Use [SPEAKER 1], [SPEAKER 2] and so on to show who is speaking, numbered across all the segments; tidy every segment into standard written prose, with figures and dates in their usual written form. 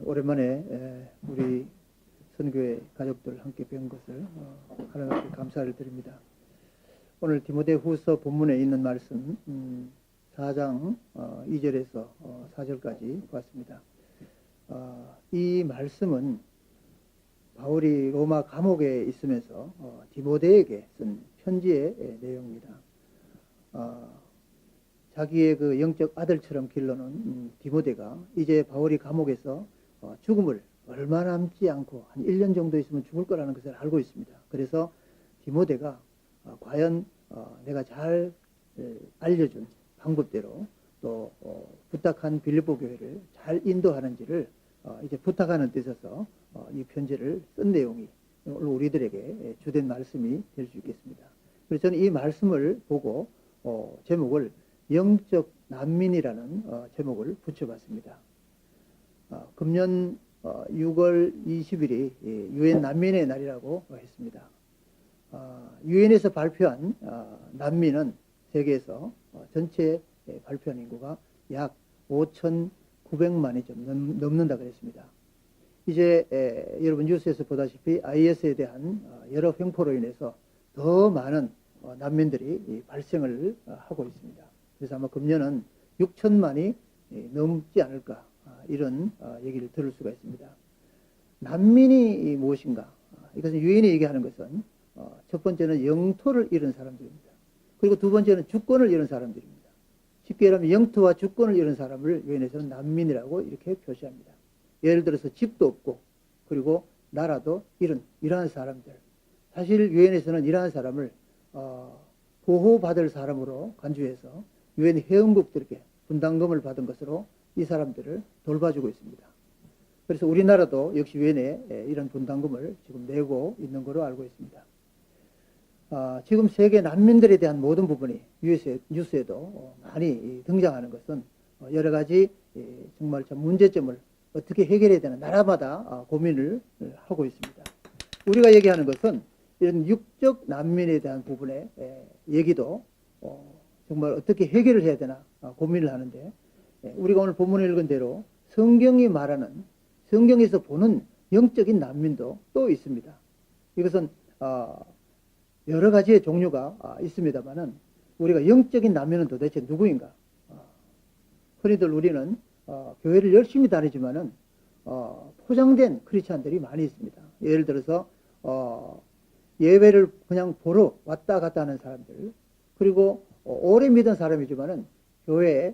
[SPEAKER 1] 오랜만에 우리 선교회 가족들 함께 뵌 것을 하나님께 감사를 드립니다. 오늘 디모데후서 본문에 있는 말씀 4장 2절에서 4절까지 보았습니다. 이 말씀은 바울이 로마 감옥에 있으면서 디모데에게 쓴 편지의 내용입니다. 자기의 그 영적 아들처럼 길러놓은 디모데가 이제 바울이 감옥에서 죽음을 얼마 남지 않고 한 1년 정도 있으면 죽을 거라는 것을 알고 있습니다. 그래서 디모데가 과연 내가 잘 알려준 방법대로 또 부탁한 빌립보 교회를 잘 인도하는지를 이제 부탁하는 뜻에서 이 편지를 쓴 내용이 오늘 우리들에게 주된 말씀이 될 수 있겠습니다. 그래서 저는 이 말씀을 보고 제목을 영적 난민이라는 제목을 붙여봤습니다. 금년 6월 20일이 유엔 난민의 날이라고 했습니다. 유엔에서 발표한 난민은 세계에서 전체 발표한 인구가 약 5,900만이 좀 넘는다 그랬습니다. 이제 여러분 뉴스에서 보다시피 IS에 대한 여러 횡포로 인해서 더 많은 난민들이 발생을 하고 있습니다. 그래서 아마 금년은 6천만이 넘지 않을까 이런 얘기를 들을 수가 있습니다. 난민이 무엇인가? 이것은 유엔이 얘기하는 것은 첫 번째는 영토를 잃은 사람들입니다. 그리고 두 번째는 주권을 잃은 사람들입니다. 쉽게 말하면 영토와 주권을 잃은 사람을 유엔에서는 난민이라고 이렇게 표시합니다. 예를 들어서 집도 없고 그리고 나라도 잃은 이러한 사람들. 사실 유엔에서는 이러한 사람을 보호받을 사람으로 간주해서 유엔 회원국들에게 분담금을 받은 것으로 이 사람들을 돌봐주고 있습니다. 그래서 우리나라도 역시 유엔에 이런 분담금을 지금 내고 있는 것으로 알고 있습니다. 지금 세계 난민들에 대한 모든 부분이 뉴스에도 많이 등장하는 것은 여러 가지 정말 참 문제점을 어떻게 해결해야 되나 나라마다 고민을 하고 있습니다. 우리가 얘기하는 것은 이런 육적 난민에 대한 부분의 얘기도 정말 어떻게 해결을 해야 되나 고민을 하는데 우리가 오늘 본문을 읽은 대로 성경이 말하는 성경에서 보는 영적인 난민도 또 있습니다. 이것은 여러 가지의 종류가 있습니다만은 우리가 영적인 난민은 도대체 누구인가? 흔히들 우리는 교회를 열심히 다니지만은 포장된 크리스찬들이 많이 있습니다. 예를 들어서 예배를 그냥 보러 왔다 갔다 하는 사람들, 그리고 오래 믿은 사람이지만은 교회에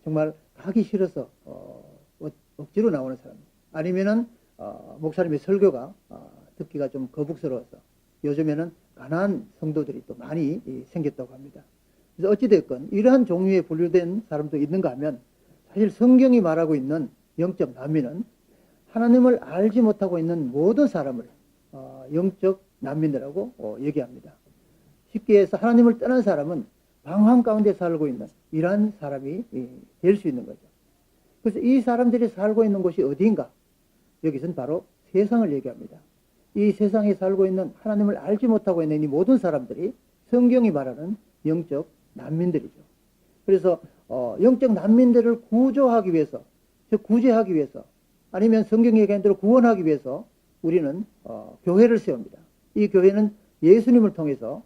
[SPEAKER 1] 정말 가기 싫어서 억지로 나오는 사람, 아니면은 목사님의 설교가 듣기가 좀 거북스러워서 요즘에는 가난한 성도들이 또 많이 생겼다고 합니다. 그래서 어찌됐건 이러한 종류에 분류된 사람도 있는가 하면 사실 성경이 말하고 있는 영적 난민은 하나님을 알지 못하고 있는 모든 사람을 영적 난민이라고 얘기합니다. 쉽게 해서 하나님을 떠난 사람은 방황 가운데 살고 있는 이러한 사람이 될 수 있는 거죠. 그래서 이 사람들이 살고 있는 곳이 어디인가? 여기서는 바로 세상을 얘기합니다. 이 세상에 살고 있는 하나님을 알지 못하고 있는 이 모든 사람들이 성경이 말하는 영적 난민들이죠. 그래서 영적 난민들을 구조하기 위해서, 즉 구제하기 위해서, 아니면 성경이 얘기한 대로 구원하기 위해서 우리는 교회를 세웁니다. 이 교회는 예수님을 통해서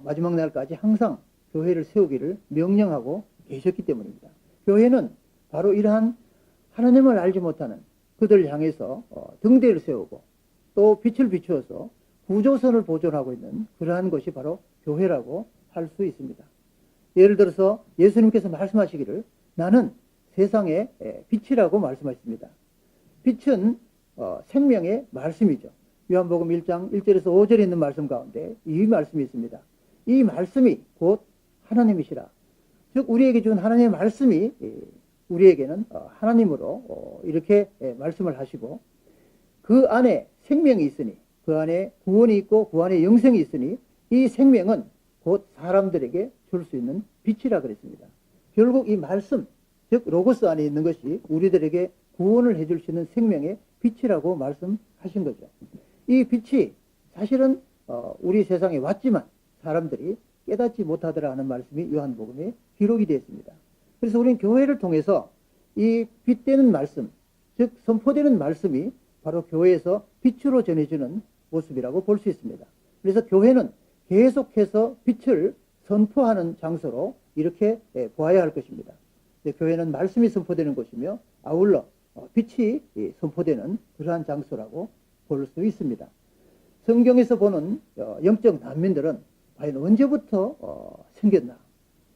[SPEAKER 1] 마지막 날까지 항상 교회를 세우기를 명령하고 계셨기 때문입니다. 교회는 바로 이러한 하나님을 알지 못하는 그들을 향해서 등대를 세우고 또 빛을 비추어서 구조선을 보존하고 있는 그러한 것이 바로 교회라고 할 수 있습니다. 예를 들어서 예수님께서 말씀하시기를 나는 세상의 빛이라고 말씀하셨습니다. 빛은 생명의 말씀이죠. 요한복음 1장 1절에서 5절에 있는 말씀 가운데 이 말씀이 있습니다. 이 말씀이 곧 하나님이시라. 즉 우리에게 준 하나님의 말씀이 우리에게는 하나님으로 이렇게 말씀을 하시고 그 안에 생명이 있으니 그 안에 구원이 있고 그 안에 영생이 있으니 이 생명은 곧 사람들에게 줄 수 있는 빛이라 그랬습니다. 결국 이 말씀, 즉 로고스 안에 있는 것이 우리들에게 구원을 해줄 수 있는 생명의 빛이라고 말씀하신 거죠. 이 빛이 사실은 우리 세상에 왔지만 사람들이 깨닫지 못하더라 하는 말씀이 요한복음에 기록이 되어 있습니다. 그래서 우리는 교회를 통해서 이 빛되는 말씀, 즉 선포되는 말씀이 바로 교회에서 빛으로 전해지는 모습이라고 볼 수 있습니다. 그래서 교회는 계속해서 빛을 선포하는 장소로 이렇게 보아야 할 것입니다. 교회는 말씀이 선포되는 곳이며 아울러 빛이 선포되는 그러한 장소라고 볼 수 있습니다. 성경에서 보는 영적 난민들은 과연 언제부터 생겼나?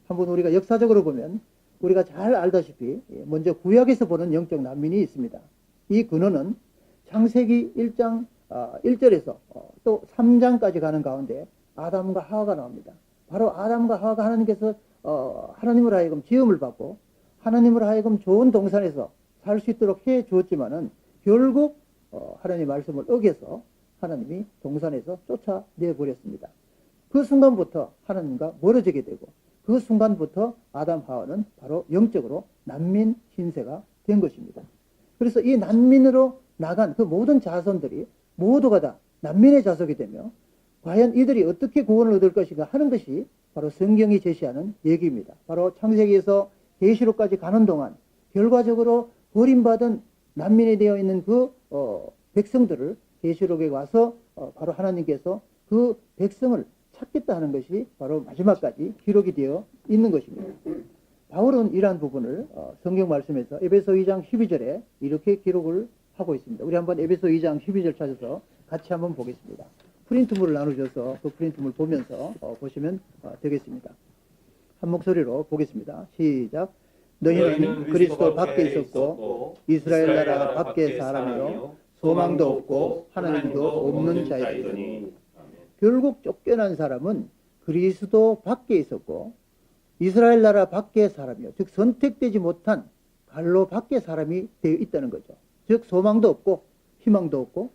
[SPEAKER 1] 한번 우리가 역사적으로 보면 우리가 잘 알다시피 먼저 구약에서 보는 영적 난민이 있습니다. 이 근원은 창세기 1장 1절에서 또 3장까지 가는 가운데 아담과 하와가 나옵니다. 바로 아담과 하와가 하나님께서 하나님을 하여금 지음을 받고 하나님을 하여금 좋은 동산에서 살 수 있도록 해 주었지만은 결국 하나님의 말씀을 어겨서 하나님이 동산에서 쫓아내 버렸습니다. 그 순간부터 하나님과 멀어지게 되고 그 순간부터 아담 하와는 바로 영적으로 난민 신세가 된 것입니다. 그래서 이 난민으로 나간 그 모든 자손들이 모두가 다 난민의 자손이 되며 과연 이들이 어떻게 구원을 얻을 것인가 하는 것이 바로 성경이 제시하는 얘기입니다. 바로 창세기에서 계시록까지 가는 동안 결과적으로 버림받은 난민이 되어 있는 그 백성들을 계시록에 와서 바로 하나님께서 그 백성을 찾겠다 하는 것이 바로 마지막까지 기록이 되어 있는 것입니다. 바울은 이러한 부분을 성경 말씀에서 에베소 2장 12절에 이렇게 기록을 하고 있습니다. 우리 한번 에베소 2장 12절 찾아서 같이 한번 보겠습니다. 프린트물을 나눠줘서 그 프린트물 보면서 보시면 되겠습니다. 한 목소리로 보겠습니다. 시작. 너희는 그리스도 밖에 있었고 이스라엘 나라 밖에 사람이요 소망도 없고 하나님도 없는 자이더니. 결국 쫓겨난 사람은 그리스도 밖에 있었고 이스라엘 나라 밖에 사람이요, 즉 선택되지 못한 갈로 밖에 사람이 되어 있다는 거죠. 즉 소망도 없고 희망도 없고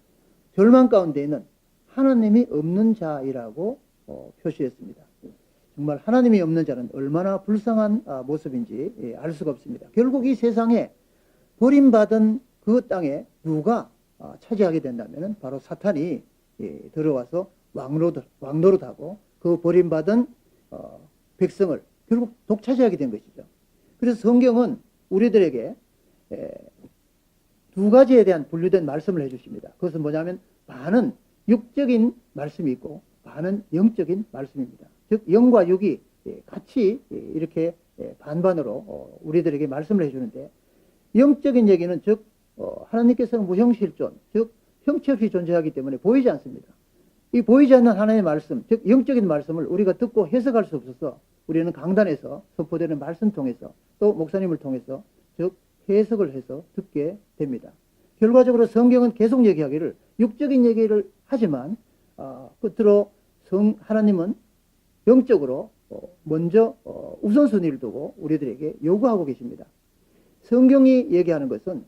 [SPEAKER 1] 절망 가운데 있는 하나님이 없는 자이라고 표시했습니다. 정말 하나님이 없는 자는 얼마나 불쌍한 모습인지 알 수가 없습니다. 결국 이 세상에 버림받은 그 땅에 누가 차지하게 된다면 바로 사탄이 들어와서 왕노릇하고 그 버림받은 백성을 결국 독차지하게 된 것이죠. 그래서 성경은 우리들에게 두 가지에 대한 분류된 말씀을 해주십니다. 그것은 뭐냐면 반은 육적인 말씀이 있고 반은 영적인 말씀입니다. 즉 영과 육이 같이 이렇게 반반으로 우리들에게 말씀을 해주는데, 영적인 얘기는 즉 하나님께서는 무형실존, 즉 형체 없이 존재하기 때문에 보이지 않습니다. 이 보이지 않는 하나님의 말씀, 즉 영적인 말씀을 우리가 듣고 해석할 수 없어서 우리는 강단에서 선포되는 말씀 통해서 또 목사님을 통해서 즉 해석을 해서 듣게 됩니다. 결과적으로 성경은 계속 얘기하기를 육적인 얘기를 하지만 끝으로 하나님은 영적으로 먼저 우선순위를 두고 우리들에게 요구하고 계십니다. 성경이 얘기하는 것은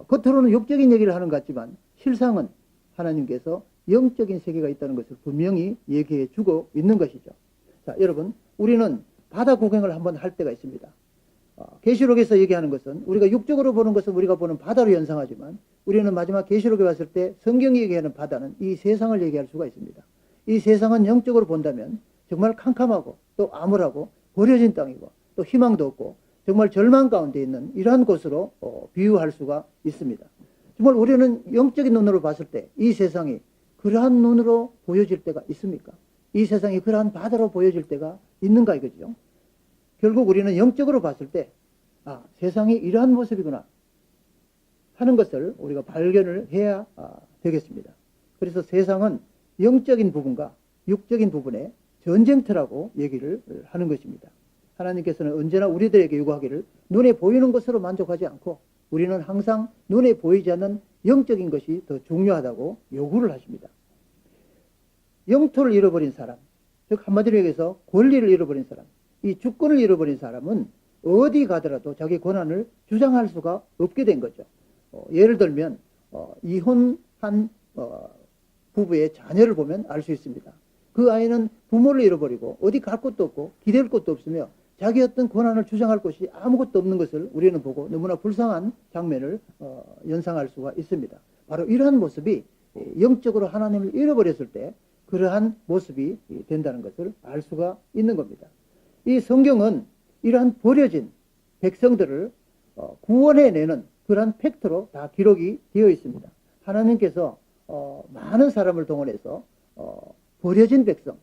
[SPEAKER 1] 겉으로는 육적인 얘기를 하는 것 같지만 실상은 하나님께서 영적인 세계가 있다는 것을 분명히 얘기해 주고 있는 것이죠. 자, 여러분, 우리는 바다 구경을 한번 할 때가 있습니다. 계시록에서 얘기하는 것은 우리가 육적으로 보는 것은 우리가 보는 바다로 연상하지만 우리는 마지막 계시록에 왔을 때 성경이 얘기하는 바다는 이 세상을 얘기할 수가 있습니다. 이 세상은 영적으로 본다면 정말 캄캄하고 또 암울하고 버려진 땅이고 또 희망도 없고 정말 절망 가운데 있는 이러한 곳으로 비유할 수가 있습니다. 정말 우리는 영적인 눈으로 봤을 때 이 세상이 그러한 눈으로 보여질 때가 있습니까? 이 세상이 그러한 바다로 보여질 때가 있는가 이거죠. 결국 우리는 영적으로 봤을 때 세상이 이러한 모습이구나 하는 것을 우리가 발견을 해야 되겠습니다. 그래서 세상은 영적인 부분과 육적인 부분의 전쟁터라고 얘기를 하는 것입니다. 하나님께서는 언제나 우리들에게 요구하기를 눈에 보이는 것으로 만족하지 않고 우리는 항상 눈에 보이지 않는 영적인 것이 더 중요하다고 요구를 하십니다. 영토를 잃어버린 사람, 즉 한마디로 얘기해서 권리를 잃어버린 사람, 이 주권을 잃어버린 사람은 어디 가더라도 자기 권한을 주장할 수가 없게 된 거죠. 예를 들면 이혼한 부부의 자녀를 보면 알 수 있습니다. 그 아이는 부모를 잃어버리고 어디 갈 곳도 없고 기댈 곳도 없으며 자기 어떤 권한을 주장할 곳이 아무것도 없는 것을 우리는 보고 너무나 불쌍한 장면을 연상할 수가 있습니다. 바로 이러한 모습이 영적으로 하나님을 잃어버렸을 때 그러한 모습이 된다는 것을 알 수가 있는 겁니다. 이 성경은 이러한 버려진 백성들을 구원해내는 그런 팩트로 다 기록이 되어 있습니다. 하나님께서 많은 사람을 동원해서 버려진 백성,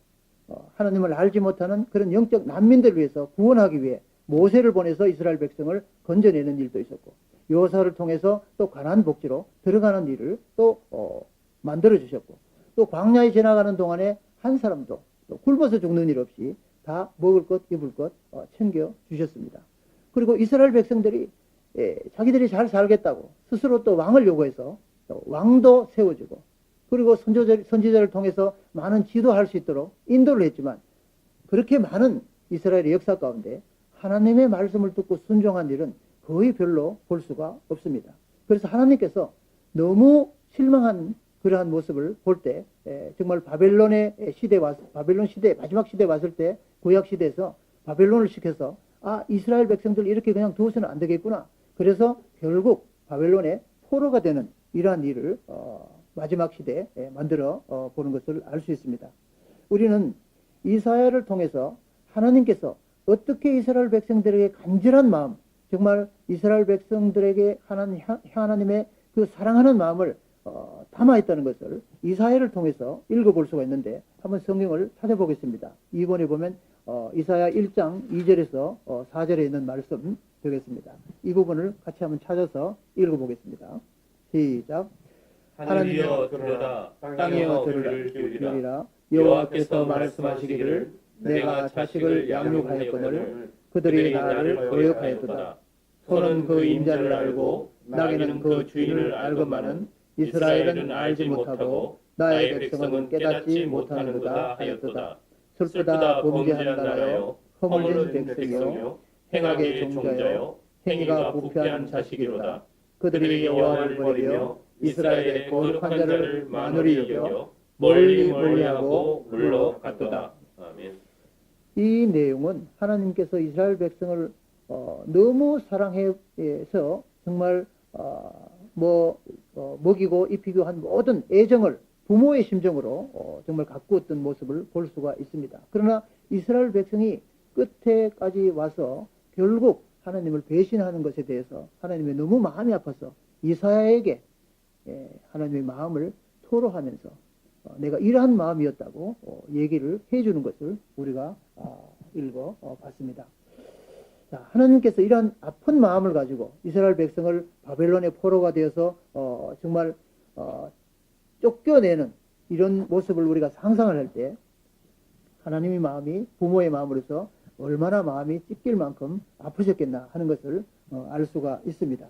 [SPEAKER 1] 하나님을 알지 못하는 그런 영적 난민들을 위해서 구원하기 위해 모세를 보내서 이스라엘 백성을 건져내는 일도 있었고, 요사를 통해서 또 가나안 복지로 들어가는 일을 또 만들어 주셨고, 또 광야에 지나가는 동안에 한 사람도 또 굶어서 죽는 일 없이 다 먹을 것 입을 것 챙겨 주셨습니다. 그리고 이스라엘 백성들이 자기들이 잘 살겠다고 스스로 또 왕을 요구해서 또 왕도 세워주고, 그리고 선지자를 통해서 많은 지도할 수 있도록 인도를 했지만, 그렇게 많은 이스라엘의 역사 가운데 하나님의 말씀을 듣고 순종한 일은 거의 별로 볼 수가 없습니다. 그래서 하나님께서 너무 실망한 그러한 모습을 볼 때, 정말 바벨론 시대, 마지막 시대에 왔을 때, 구약 시대에서 바벨론을 시켜서 이스라엘 백성들 이렇게 그냥 두어서는 안 되겠구나. 그래서 결국 바벨론의 포로가 되는 이러한 일을 마지막 시대에 만들어 보는 것을 알 수 있습니다. 우리는 이사야를 통해서 하나님께서 어떻게 이스라엘 백성들에게 간절한 마음, 정말 이스라엘 백성들에게 하나님의 그 사랑하는 마음을 담아있다는 것을 이사야를 통해서 읽어볼 수가 있는데, 한번 성경을 찾아보겠습니다. 이권에 보면 이사야 1장 2절에서 4절에 있는 말씀 되겠습니다. 이 부분을 같이 한번 찾아서 읽어보겠습니다. 시작.
[SPEAKER 2] 하늘이여 들으라,
[SPEAKER 1] 땅이여 들으리라. 여호와께서 말씀하시기를 내가 자식을 양육하였거늘 그들이 나를 거역하였도다. 소는 그 임자를 알고 나귀는 그 주인을 알건만은 이스라엘은 알지 못하고 나의 백성은 깨닫지 못하는도다 하였도다. 슬프다 범죄한 나라여, 허물진 백성이요 행악의 종자여, 행위가 부패한 자식이로다. 그들이 여호와를 버리며 이스라엘의 거룩한 자를 만홀히 여겨 멀리하고 물러갔도다.
[SPEAKER 2] 아멘.
[SPEAKER 1] 이 내용은 하나님께서 이스라엘 백성을 너무 사랑해서 정말 먹이고 입히고 한 모든 애정을 부모의 심정으로 정말 가꾸었던 모습을 볼 수가 있습니다. 그러나 이스라엘 백성이 끝에까지 와서 결국 하나님을 배신하는 것에 대해서 하나님이 너무 마음이 아파서 이사야에게 하나님의 마음을 토로하면서 내가 이러한 마음이었다고 얘기를 해주는 것을 우리가 읽어봤습니다. 자, 하나님께서 이러한 아픈 마음을 가지고 이스라엘 백성을 바벨론의 포로가 되어서 정말 쫓겨내는 이런 모습을 우리가 상상을 할 때, 하나님의 마음이 부모의 마음으로서 얼마나 마음이 찢길 만큼 아프셨겠나 하는 것을 알 수가 있습니다.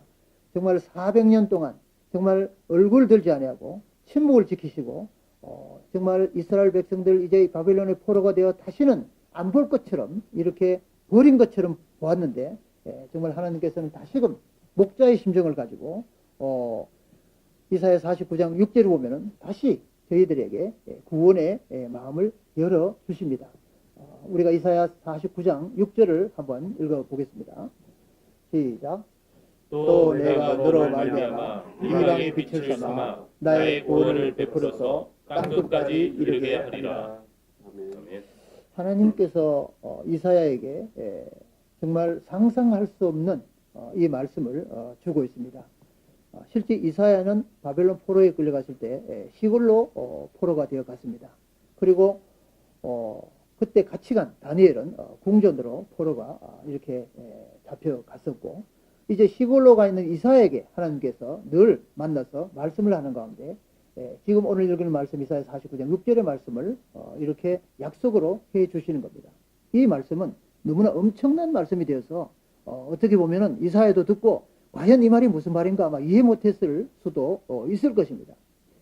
[SPEAKER 1] 정말 400년 동안 정말 얼굴 들지 아니하고 침묵을 지키시고 정말 이스라엘 백성들 이제 바벨론의 포로가 되어 다시는 안 볼 것처럼 이렇게 버린 것처럼 보았는데, 정말 하나님께서는 다시금 목자의 심정을 가지고 이사야 49장 6절을 보면은 다시 저희들에게 구원의 마음을 열어 주십니다. 우리가 이사야 49장 6절을 한번 읽어보겠습니다. 시작.
[SPEAKER 2] 또 내가 너로 말미암아 이방의 빛을 삼아 나의 구원을 베풀어서 땅끝까지 이르게 하리라. 아멘.
[SPEAKER 1] 하나님께서 이사야에게 정말 상상할 수 없는 이 말씀을 주고 있습니다. 실제 이사야는 바벨론 포로에 끌려갔을 때 시골로 포로가 되어 갔습니다. 그리고 그때 같이 간 다니엘은 궁전으로 포로가 이렇게 잡혀갔었고, 이제 시골로 가 있는 이사야에게 하나님께서 늘 만나서 말씀을 하는 가운데 지금 오늘 읽은 말씀 이사야 49장 6절의 말씀을 이렇게 약속으로 해 주시는 겁니다. 이 말씀은 너무나 엄청난 말씀이 되어서 어떻게 보면은 이사야도 듣고 과연 이 말이 무슨 말인가 아마 이해 못했을 수도 있을 것입니다.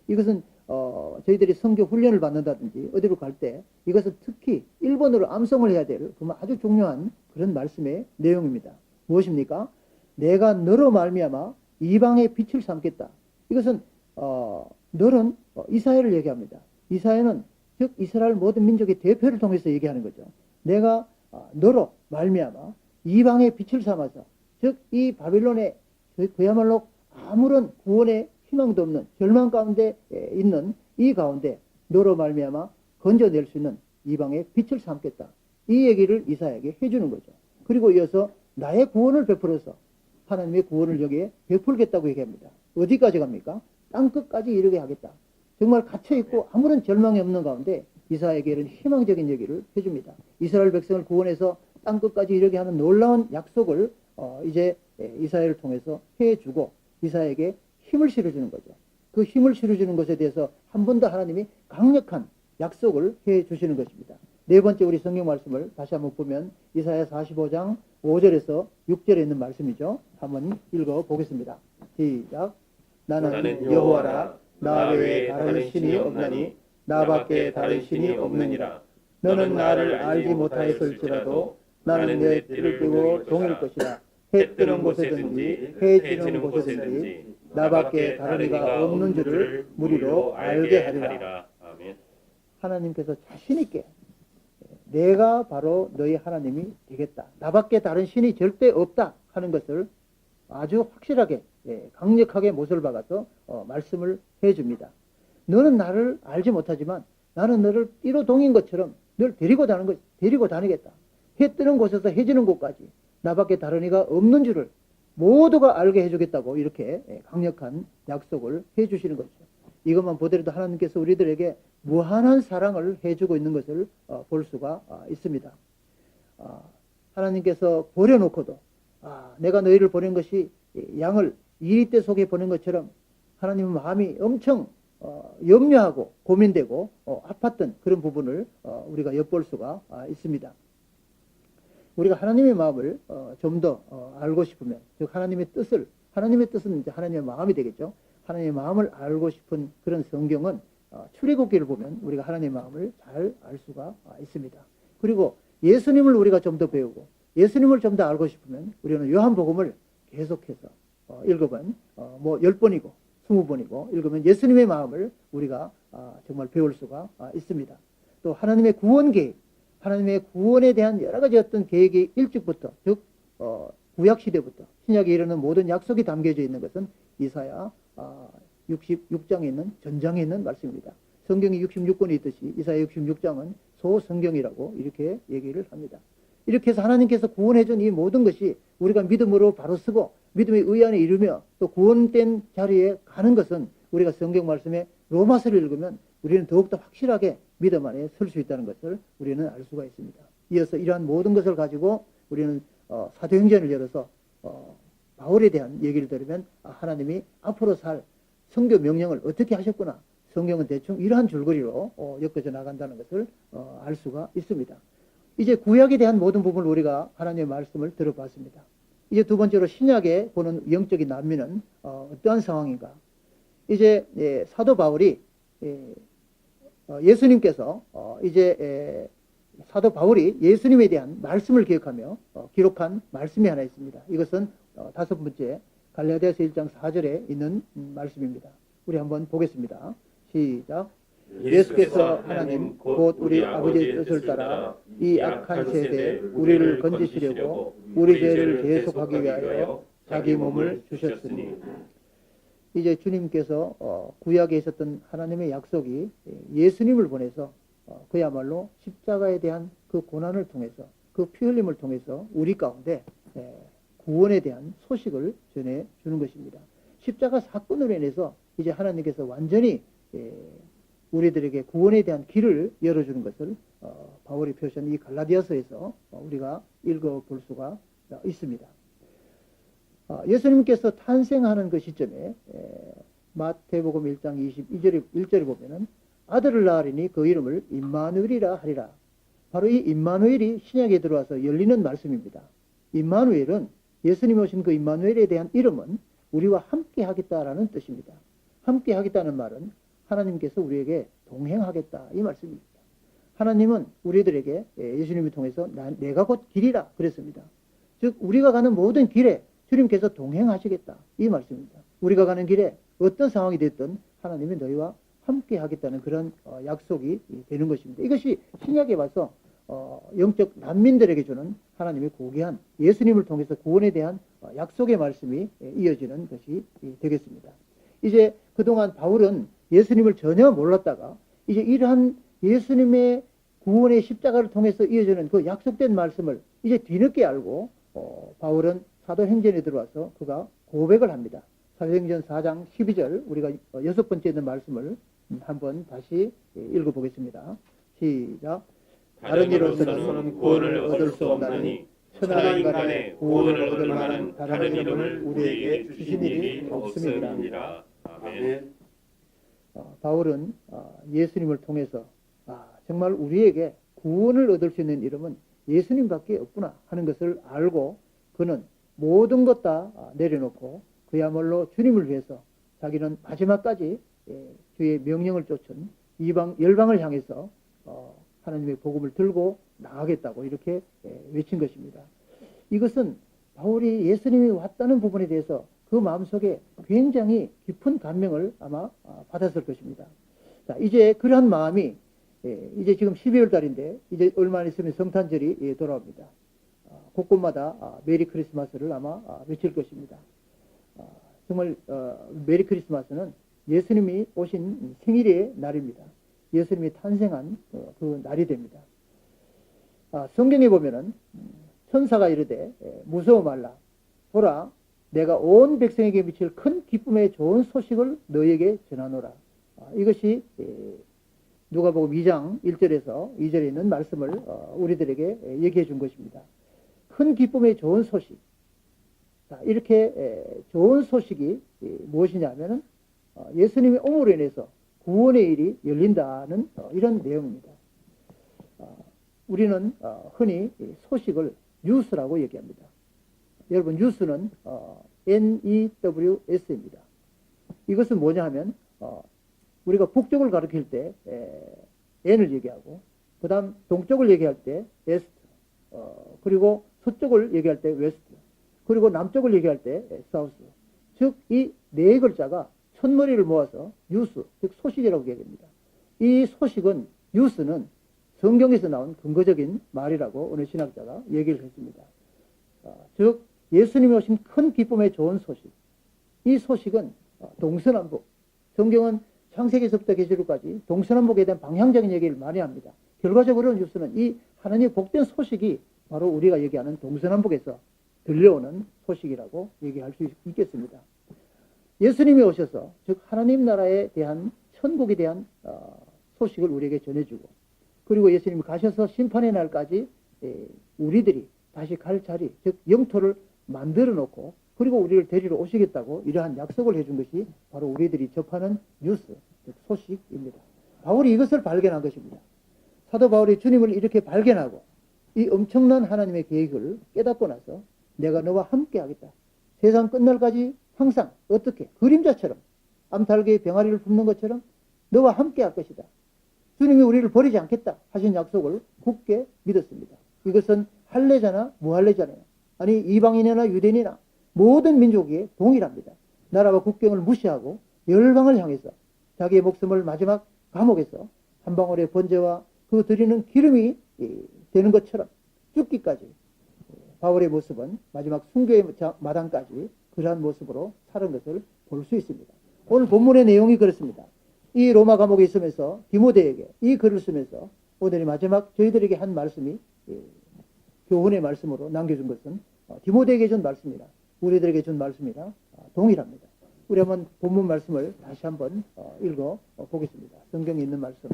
[SPEAKER 1] 이것은 저희들이 성교 훈련을 받는다든지 어디로 갈 때 이것은 특히 일본어로 암송을 해야 될 아주 중요한 그런 말씀의 내용입니다. 무엇입니까? 내가 너로 말미암아 이방의 빛을 삼겠다. 이것은 너는 이사야를 얘기합니다. 이사야는 즉 이스라엘 모든 민족의 대표를 통해서 얘기하는 거죠. 내가 너로 말미암아 이방의 빛을 삼아서, 즉 이 바빌론의 그야말로 아무런 구원의 희망도 없는 절망 가운데 있는 이 가운데 너로 말미암아 건져낼 수 있는 이방의 빛을 삼겠다. 이 얘기를 이사야에게 해주는 거죠. 그리고 이어서 나의 구원을 베풀어서 하나님의 구원을 여기에 베풀겠다고 얘기합니다. 어디까지 갑니까? 땅끝까지 이르게 하겠다. 정말 갇혀있고 아무런 절망이 없는 가운데 이사야에게 이런 희망적인 얘기를 해줍니다. 이스라엘 백성을 구원해서 땅끝까지 이르게 하는 놀라운 약속을 이제 이사야를 통해서 해주고 이사야에게 힘을 실어주는 거죠. 그 힘을 실어주는 것에 대해서 한 번 더 하나님이 강력한 약속을 해주시는 것입니다. 네 번째 우리 성경 말씀을 다시 한번 보면 이사야 45장 5절에서 6절에 있는 말씀이죠. 한번 읽어보겠습니다. 시작. 나는 여호와라. 나 외에 다른 신이 없나니 나밖에 다른 신이 없느니라. 너는 나를 알지 못하였을지라도 나는 내 띠를 띠고 종일 것이라. 해 뜨는 곳에든지 해 지는 곳에든지 나밖에 다른 이가 없는 줄을 무리로 알게 하리라.
[SPEAKER 2] 아멘.
[SPEAKER 1] 하나님께서 자신 있게 내가 바로 너희 하나님이 되겠다. 나밖에 다른 신이 절대 없다 하는 것을 아주 확실하게 강력하게 못을 박아서 말씀을 해줍니다. 너는 나를 알지 못하지만 나는 너를 띠로 동인 것처럼 널 데리고 다니겠다. 해 뜨는 곳에서 해 지는 곳까지 나밖에 다른 이가 없는 줄을 모두가 알게 해주겠다고 이렇게 강력한 약속을 해주시는 거죠. 이것만 보더라도 하나님께서 우리들에게 무한한 사랑을 해주고 있는 것을 볼 수가 있습니다. 하나님께서 버려놓고도 내가 너희를 보낸 것이 양을 이리떼 속에 보낸 것처럼 하나님의 마음이 엄청 염려하고 고민되고 아팠던 그런 부분을 우리가 엿볼 수가 있습니다. 우리가 하나님의 마음을 좀 더 알고 싶으면, 즉 하나님의 뜻은 이제 하나님의 마음이 되겠죠. 하나님의 마음을 알고 싶은 그런 성경은 출애굽기를 보면 우리가 하나님의 마음을 잘 알 수가 있습니다. 그리고 예수님을 우리가 좀 더 배우고 예수님을 좀 더 알고 싶으면 우리는 요한복음을 계속해서 읽으면 10번이고 20번이고 읽으면 예수님의 마음을 우리가 정말 배울 수가 있습니다. 또 하나님의 구원 계획, 하나님의 구원에 대한 여러 가지 어떤 계획이 일찍부터, 즉 구약시대부터 신약에 이르는 모든 약속이 담겨져 있는 것은 이사야 66장에 있는 전장에 있는 말씀입니다. 성경이 66권이 있듯이 이사야 66장은 소성경이라고 이렇게 얘기를 합니다. 이렇게 해서 하나님께서 구원해준 이 모든 것이 우리가 믿음으로 바로 쓰고 믿음의 의안에 이르며 또 구원된 자리에 가는 것은 우리가 성경 말씀에 로마서를 읽으면 우리는 더욱더 확실하게 믿음 안에 설 수 있다는 것을 우리는 알 수가 있습니다. 이어서 이러한 모든 것을 가지고 우리는 사도행전을 열어서 바울에 대한 얘기를 들으면 하나님이 앞으로 살 선교 명령을 어떻게 하셨구나. 성경은 대충 이러한 줄거리로 엮어져 나간다는 것을 알 수가 있습니다. 이제 구약에 대한 모든 부분을 우리가 하나님의 말씀을 들어봤습니다. 이제 두 번째로 신약에 보는 영적인 난민은 어떠한 상황인가. 이제 사도 바울이 예수님께서 사도 바울이 예수님에 대한 말씀을 기억하며 기록한 말씀이 하나 있습니다. 이것은 다섯 번째 갈라디아서 1장 4절에 있는 말씀입니다. 우리 한번 보겠습니다. 시작. 예수께서 하나님 곧 우리 아버지의 뜻을 따라 이 악한 세대에 우리를 건지시려고 우리 죄를 대속하기 위하여 자기 몸을 주셨으니. 이제 주님께서 구약에 있었던 하나님의 약속이 예수님을 보내서 그야말로 십자가에 대한 그 고난을 통해서 그 피 흘림을 통해서 우리 가운데 구원에 대한 소식을 전해주는 것입니다. 십자가 사건으로 인해서 이제 하나님께서 완전히 우리들에게 구원에 대한 길을 열어주는 것을 바울이 표시한 이 갈라디아서에서 우리가 읽어볼 수가 있습니다. 예수님께서 탄생하는 그 시점에 마태복음 1장 21절에 보면은 아들을 낳으리니 그 이름을 임마누엘이라 하리라. 바로 이 임마누엘이 신약에 들어와서 열리는 말씀입니다. 임마누엘은 예수님 오신 그 임마누엘에 대한 이름은 우리와 함께 하겠다라는 뜻입니다. 함께 하겠다는 말은 하나님께서 우리에게 동행하겠다 이 말씀입니다. 하나님은 우리들에게 예수님을 통해서 내가 곧 길이라 그랬습니다. 즉 우리가 가는 모든 길에 주님께서 동행하시겠다 이 말씀입니다. 우리가 가는 길에 어떤 상황이 됐든 하나님이 너희와 함께 하겠다는 그런 약속이 되는 것입니다. 이것이 신약에 와서 영적 난민들에게 주는 하나님의 고귀한 예수님을 통해서 구원에 대한 약속의 말씀이 이어지는 것이 되겠습니다. 이제 그동안 바울은 예수님을 전혀 몰랐다가 이제 이러한 예수님의 구원의 십자가를 통해서 이어지는 그 약속된 말씀을 이제 뒤늦게 알고 바울은 사도행전에 들어와서 그가 고백을 합니다. 사도행전 4장 12절 우리가 6번째 있는 말씀을 한번 다시 읽어보겠습니다. 시작. 다른 이로서는 구원을 얻을 수 없나니 천하 인간의 구원을 얻을 만한 다른 이름을 우리에게 주신 일이 없음이니라.
[SPEAKER 2] 아멘.
[SPEAKER 1] 바울은 예수님을 통해서 정말 우리에게 구원을 얻을 수 있는 이름은 예수님밖에 없구나 하는 것을 알고 그는 모든 것 다 내려놓고 그야말로 주님을 위해서 자기는 마지막까지 주의 명령을 쫓은 열방을 향해서 하나님의 복음을 들고 나가겠다고 이렇게 외친 것입니다. 이것은 바울이 예수님이 왔다는 부분에 대해서 그 마음속에 굉장히 깊은 감명을 아마 받았을 것입니다. 자, 이제 그러한 마음이 이제 지금 12월 달인데 이제 얼마 안 있으면 성탄절이 돌아옵니다. 곳곳마다 메리 크리스마스를 아마 외칠 것입니다. 정말 메리 크리스마스는 예수님이 오신 생일의 날입니다. 예수님이 탄생한 그 날이 됩니다. 성경에 보면은 천사가 이르되 무서워 말라 보라 내가 온 백성에게 미칠 큰 기쁨의 좋은 소식을 너에게 전하노라. 이것이 누가복음 2장 1절에서 2절에 있는 말씀을 우리들에게 얘기해 준 것입니다. 큰 기쁨의 좋은 소식. 자, 이렇게 좋은 소식이 무엇이냐면은 예수님의 옴으로 인해서 구원의 일이 열린다는 이런 내용입니다. 우리는 흔히 소식을 뉴스라고 얘기합니다. 여러분 뉴스는 NEWS입니다. 이것은 뭐냐 하면 우리가 북쪽을 가리킬 때 N을 얘기하고 그 다음 동쪽을 얘기할 때 West 그리고 서쪽을 얘기할 때 West 그리고 남쪽을 얘기할 때 South 즉 이 네 글자가 첫머리를 모아서 뉴스 즉 소식이라고 얘기합니다. 이 소식은 뉴스는 성경에서 나온 근거적인 말이라고 어느 신학자가 얘기를 했습니다. 즉 예수님이 오신 큰 기쁨의 좋은 소식 이 소식은 동서남북 성경은 창세기에서부터 계시록까지 동서남북에 대한 방향적인 얘기를 많이 합니다. 결과적으로 뉴스는 이 하나님의 복된 소식이 바로 우리가 얘기하는 동서남북에서 들려오는 소식이라고 얘기할 수 있겠습니다. 예수님이 오셔서 즉 하나님 나라에 대한 천국에 대한 소식을 우리에게 전해주고 그리고 예수님이 가셔서 심판의 날까지 우리들이 다시 갈 자리 즉 영토를 만들어 놓고 그리고 우리를 데리러 오시겠다고 이러한 약속을 해준 것이 바로 우리들이 접하는 뉴스 즉 소식입니다. 바울이 이것을 발견한 것입니다. 사도 바울이 주님을 이렇게 발견하고 이 엄청난 하나님의 계획을 깨닫고 나서 내가 너와 함께 하겠다. 세상 끝날까지 항상 어떻게 그림자처럼 암탉의 병아리를 품는 것처럼 너와 함께 할 것이다. 주님이 우리를 버리지 않겠다 하신 약속을 굳게 믿었습니다. 이것은 할례자나 무할례자나 아니 이방인이나 유대인이나 모든 민족이 동일합니다. 나라와 국경을 무시하고 열방을 향해서 자기의 목숨을 마지막 감옥에서 한 방울의 번제와 그 드리는 기름이 되는 것처럼 죽기까지 바울의 모습은 마지막 순교의 마당까지 그러한 모습으로 사는 것을 볼 수 있습니다. 오늘 본문의 내용이 그렇습니다. 이 로마 감옥에 있으면서 디모데에게 이 글을 쓰면서 오늘의 마지막 저희들에게 한 말씀이 교훈의 말씀으로 남겨준 것은 디모데에게 준 말씀이라 우리들에게 준 말씀이라 동일합니다. 우리 한번 본문 말씀을 다시 한번 읽어 보겠습니다. 성경에 있는 말씀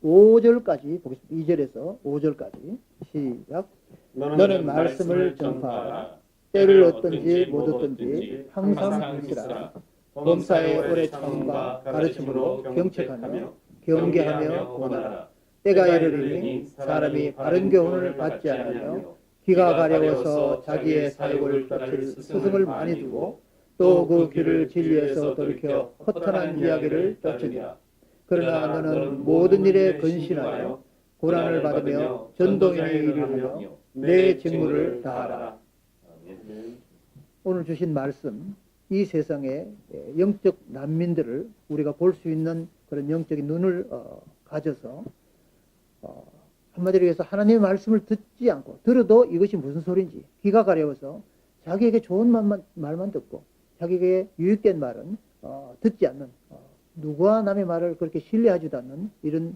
[SPEAKER 1] 5절까지 보겠습니다. 2절에서 5절까지 시작. 너는 말씀을 전파하라. 때를 얻든지 못 얻든지 항상 하시라. 범사의 오래 참음과 가르침으로 경책하며 경계하며 권하라. 때가 이르리니 사람이 바른 교훈을 받지 않으며 귀가 가려워서 자기의 사욕을 쫓을 스승을 많이 두고 또 그 귀를 진리에서 돌이켜 허탄한 이야기를 쫓으니라. 그러나 너는 모든 일에 근신하여 고난을 받으며 전도인의 일을 하며 내 직무를 다하라. 오늘 주신 말씀, 이 세상의 영적 난민들을 우리가 볼 수 있는 그런 영적인 눈을 가져서 한마디로 해서 하나님의 말씀을 듣지 않고 들어도 이것이 무슨 소리인지 귀가 가려워서 자기에게 좋은 말만 듣고 자기에게 유익된 말은 듣지 않는 누구와 남의 말을 그렇게 신뢰하지도 않는 이런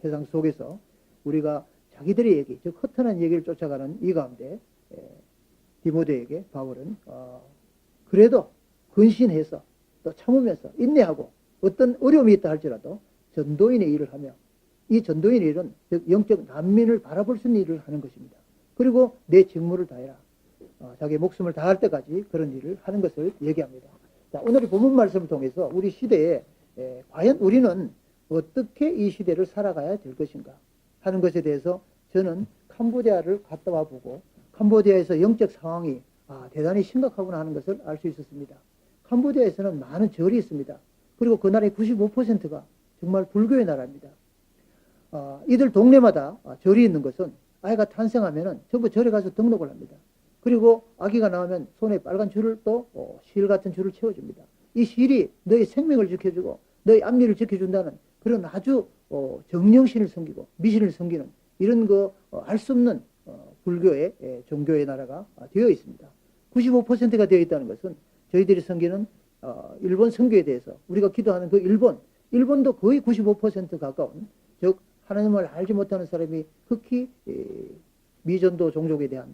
[SPEAKER 1] 세상 속에서 우리가 자기들의 얘기, 즉 허탄한 얘기를 쫓아가는 이 가운데 디모데에게 바울은 그래도 근신해서 또 참으면서 인내하고 어떤 어려움이 있다 할지라도 전도인의 일을 하며 이 전도인의 일은 즉 영적 난민을 바라볼 수 있는 일을 하는 것입니다. 그리고 내 직무를 다해라. 자기의 목숨을 다할 때까지 그런 일을 하는 것을 얘기합니다. 자, 오늘의 본문 말씀을 통해서 우리 시대에 과연 우리는 어떻게 이 시대를 살아가야 될 것인가 하는 것에 대해서 저는 캄보디아를 갔다 와보고 캄보디아에서 영적 상황이 대단히 심각하구나 하는 것을 알 수 있었습니다. 캄보디아에서는 많은 절이 있습니다. 그리고 그 나라의 95%가 정말 불교의 나라입니다. 이들 동네마다 절이 있는 것은 아이가 탄생하면은 전부 절에 가서 등록을 합니다. 그리고 아기가 나오면 손에 빨간 줄을 또 실 같은 줄을 채워줍니다. 이 실이 너의 생명을 지켜주고 너의 앞니를 지켜준다는 그런 아주 정령신을 섬기고 미신을 섬기는 이런 거 알 수 없는 불교의 종교의 나라가 되어 있습니다. 95%가 되어 있다는 것은 저희들이 섬기는 일본 선교에 대해서 우리가 기도하는 그 일본도 거의 95% 가까운 즉 하나님을 알지 못하는 사람이 극히 미전도 종족에 대한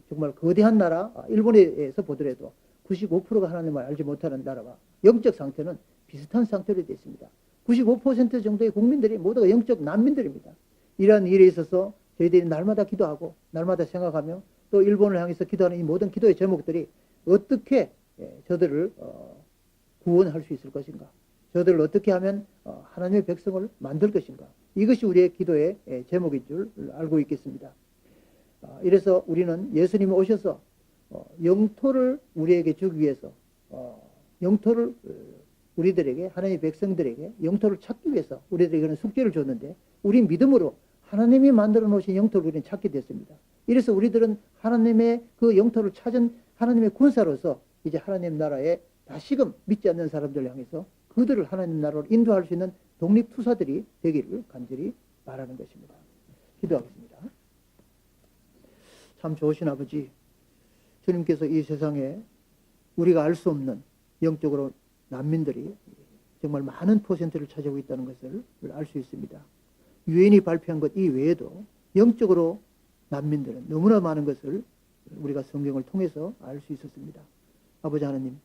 [SPEAKER 1] 정말 거대한 나라 일본에서 보더라도 95%가 하나님을 알지 못하는 나라와 영적 상태는 비슷한 상태로 되어 있습니다. 95% 정도의 국민들이 모두가 영적 난민들입니다. 이러한 일에 있어서 저희들이 날마다 기도하고 날마다 생각하며 또 일본을 향해서 기도하는 이 모든 기도의 제목들이 어떻게 저들을 구원할 수 있을 것인가, 저들을 어떻게 하면 하나님의 백성을 만들 것인가, 이것이 우리의 기도의 제목인 줄 알고 있겠습니다. 이래서 우리는 예수님이 오셔서 영토를 우리에게 주기 위해서 영토를 우리들에게 하나님의 백성들에게 영토를 찾기 위해서 우리들에게는 숙제를 줬는데 우리 믿음으로 하나님이 만들어 놓으신 영토를 우리는 찾게 됐습니다. 이래서 우리들은 하나님의 그 영토를 찾은 하나님의 군사로서 이제 하나님 나라에 다시금 믿지 않는 사람들을 향해서 그들을 하나님 나라로 인도할 수 있는 독립투사들이 되기를 간절히 바라는 것입니다. 기도하겠습니다. 참 좋으신 아버지, 주님께서 이 세상에 우리가 알 수 없는 영적으로 난민들이 정말 많은 퍼센트를 차지하고 있다는 것을 알 수 있습니다. 유엔이 발표한 것 이외에도 영적으로 난민들은 너무나 많은 것을 우리가 성경을 통해서 알 수 있었습니다. 아버지 하나님,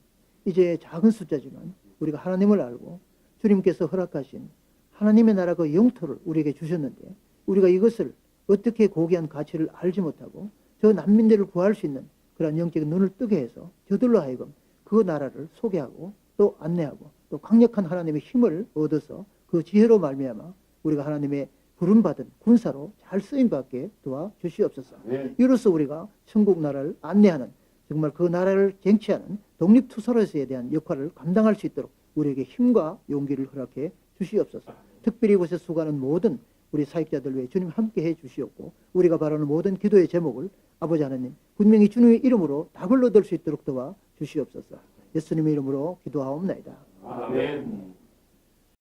[SPEAKER 1] 이제 작은 숫자지만 우리가 하나님을 알고 주님께서 허락하신 하나님의 나라 그 영토를 우리에게 주셨는데 우리가 이것을 어떻게 고귀한 가치를 알지 못하고 저 난민들을 구할 수 있는 그런 영적인 눈을 뜨게 해서 저들로 하여금 그 나라를 소개하고 또 안내하고 또 강력한 하나님의 힘을 얻어서 그 지혜로 말미암아 우리가 하나님의 부름받은 군사로 잘 쓰임받게 도와주시옵소서. 이로써 우리가 천국 나라를 안내하는 정말 그 나라를 쟁취하는 독립투사로서에 대한 역할을 감당할 수 있도록 우리에게 힘과 용기를 허락해 주시옵소서. 특별히 이곳에 수고하는 모든 우리 사역자들 위해 주님 함께해 주시옵고 우리가 바라는 모든 기도의 제목을 아버지 하나님 분명히 주님의 이름으로 답을 얻을 수 있도록 도와주시옵소서. 예수님의 이름으로 기도하옵나이다.
[SPEAKER 2] 아멘.